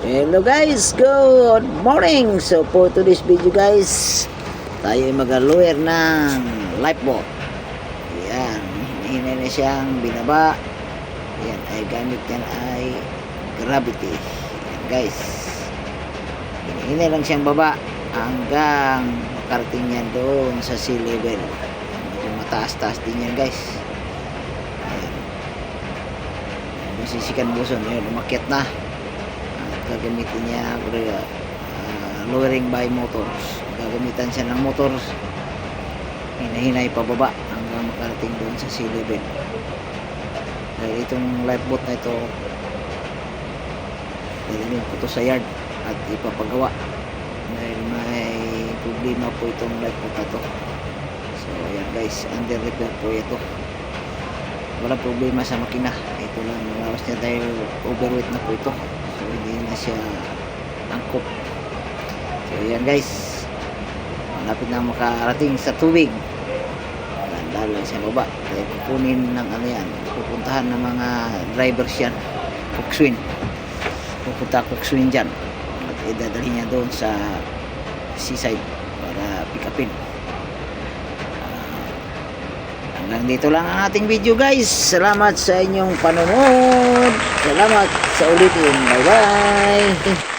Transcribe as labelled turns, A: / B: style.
A: Hello guys, good morning. So for today's video guys, tayo ay mag-lower ng lifeboat. Yan, hinahinay na siyang binaba. Yan ay gamit yan ay gravity. Yan guys, hinahinay lang siyang baba hanggang makarating yan doon sa sea level. Medyo mataas-taas din yan guys. Yan, sisikan buson, yun, umakyat na. Gagamitin niya lowering by motors. Gagamitan siya ng motors, hinahinay pababa hanggang makarating doon sa sea level. Dahil itong lifeboat na ito, dalhin ko ito sa yard at ipapagawa dahil may problema po itong lifeboat na ito. So ayan guys, under repair po ito. Wala problema sa makina, ito lang malawas niya dahil overweight na po ito. So hindi na siya angkop. So yan guys, malapit na makarating sa tubig. Dahil lang sa baba dahil kukunin ng ano yan, pupuntahan ng mga drivers yan, coxswain. Pupunta coxswain dyan at idadalhin niya doon sa seaside para pick upin. Hanggang dito lang ang ating video guys. Salamat sa inyong panonood. Salamat sa ulitin. Bye bye.